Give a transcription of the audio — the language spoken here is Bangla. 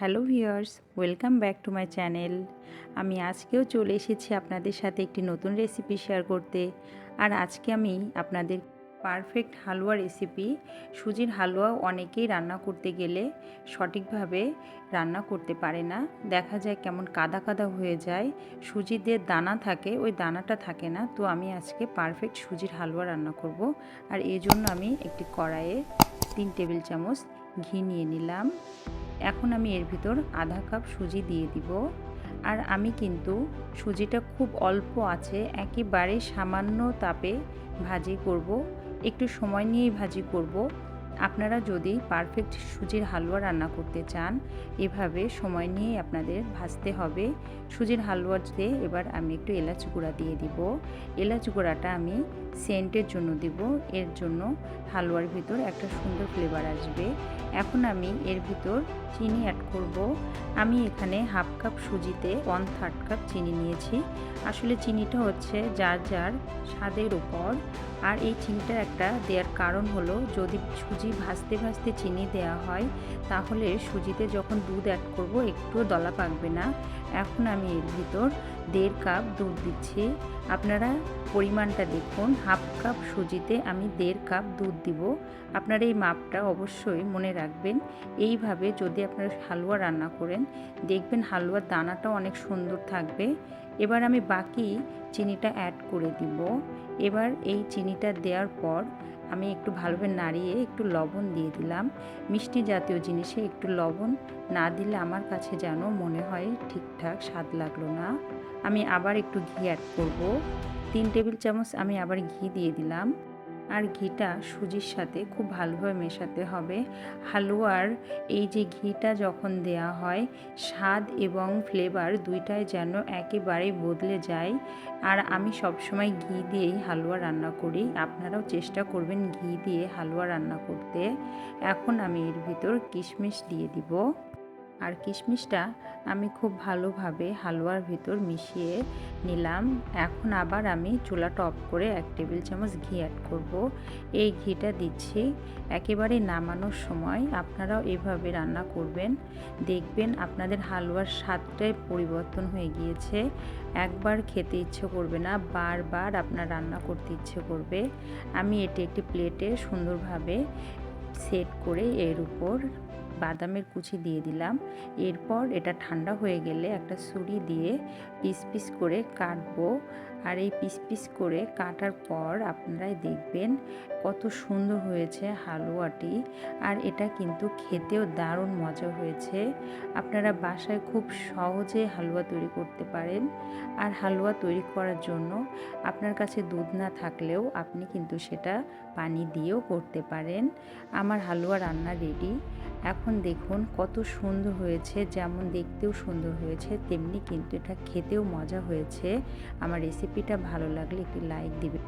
Hello viewers, welcome back to my channel. আমি আজকেও চলে এসেছি আপনাদের সাথে একটি নতুন রেসিপি শেয়ার করতে। আর আজকে আমি আপনাদের পারফেক্ট হালুয়া রেসিপি, সুজির হালুয়া অনেকেই রান্না করতে গেলে সঠিকভাবে রান্না করতে পারে না। দেখা যায় কেমন কাদা কাদা হয়ে যায়, সুজিদের দানা থাকে, ওই দানাটা থাকে না। তো আমি আজকে পারফেক্ট সুজির হালুয়া রান্না করব। আর এই জন্য আমি একটি কড়াইয়ে 3 টেবিল চামচ ঘি নিয়ে নিলাম। এখন আমি এর ভিতর আধা কাপ সুজি দিয়ে দিব। আর আমি কিন্তু সুজিটা খুব অল্প আছে, একেবারে সামান্য তাপে ভাজি করব, একটু সময় নিয়েই ভাজি করব। আপনারা যদি পারফেক্ট সুজির হালুয়া রান্না করতে চান, এভাবে সময় নিয়েই আপনাদের ভাজতে হবে। সুজির হালুয়াতে এবার আমি একটু এলাচ গুঁড়া দিয়ে দিব। এলাচ গুঁড়াটা আমি সেন্টের জন্য দিব, এর জন্য হালুয়ার ভিতর একটা সুন্দর ফ্লেভার আসবে। এখন আমি এর ভিতর চিনি অ্যাড করব। আমি এখানে হাফ কাপ সুজিতে 1/3 কাপ চিনি নিয়েছি। আসলে চিনিটা হচ্ছে যার যার স্বাদের উপর। আর এই চিনিটার একটা দেওয়ার কারণ হলো, যদি সুজি ভাজতে ভাজতে চিনি দেওয়া হয় তাহলে সুজিতে যখন দুধ অ্যাড করব একটুও দলা পাকবে না। এখন আমি এর ভিতর 1.5 কাপ দুধ দিচ্ছি। আপনারা পরিমাণটা দেখুন, হাফ কাপ সুজিতে আমি 1.5 কাপ দুধ দিব। আপনারা এই মাপটা অবশ্যই মনে রাখবেন। এইভাবে যদি আপনারা হালুয়া রান্না করেন, দেখবেন হালুয়ার দানাটাও অনেক সুন্দর থাকবে। এবার আমি বাকি চিনিটা অ্যাড করে দিব। এবার এই চিনিটা দেওয়ার পর আমি একটু ভালোভাবে নাড়িয়ে একটু লবণ দিয়ে দিলাম। মিষ্টি জাতীয় জিনিসে একটু লবণ না দিলে আমার কাছে যেন মনে হয় ঠিকঠাক স্বাদ লাগলো না। আমি আবার একটু ঘি অ্যাড করব। 3 টেবিল চামচ আমি আবার ঘি দিয়ে দিলাম। আর ঘিটা সুজির সাথে খুব ভালোভাবে মেশাতে হবে। হালুয়ার এই যে ঘিটা যখন দেয়া হয়, স্বাদ এবং ফ্লেভার দুইটাই যেন একেবারেই বদলে যায়। আর আমি সবসময় ঘি দিয়েই হালুয়া রান্না করি, আপনারাও চেষ্টা করবেন ঘি দিয়ে হালুয়া রান্না করতে। এখন আমি এর ভিতর কিশমিশ দিয়ে দিব। আর কিশমিশটা আমি খুব ভালোভাবে হালুয়ার ভিতর মিশিয়ে নিলাম। এখন আবার আমি চুলাটা অফ করে 1 টেবিল চামচ ঘি অ্যাড করব। এই ঘিটা দিচ্ছি একেবারে নামানোর সময়। আপনারাও এভাবে রান্না করবেন, দেখবেন আপনাদের হালুয়ার স্বাদটাই পরিবর্তন হয়ে গিয়েছে। একবার খেতে ইচ্ছে করবে না, বারবার আপনার রান্না করতে ইচ্ছে করবে। আমি এটি একটি প্লেটে সুন্দরভাবে সেট করে এর উপর বাদামের কুচি দিয়ে দিলাম। এরপর এটা ঠান্ডা হয়ে গেলে একটা ছুরি দিয়ে পিস পিস করে কাটবো। আর এই পিস পিস করে কাটার পর আপনারাই দেখবেন কত সুন্দর হয়েছে হালুয়াটি। আর এটা কিন্তু খেতেও দারুণ মজা হয়েছে। আপনারা বাসায় খুব সহজে হালুয়া তৈরি করতে পারেন। আর হালুয়া তৈরি করার জন্য আপনার কাছে দুধ না থাকলেও আপনি কিন্তু সেটা পানি দিয়েও করতে পারেন। আমার হালুয়া রান্না রেডি। এখন দেখুন কত সুন্দর হয়েছে, যেমন দেখতেও সুন্দর হয়েছে তেমনি কিন্তু এটা খেতেও মজা হয়েছে। আমার রেসিপিটা ভালো লাগলে একটি লাইক দিবেন।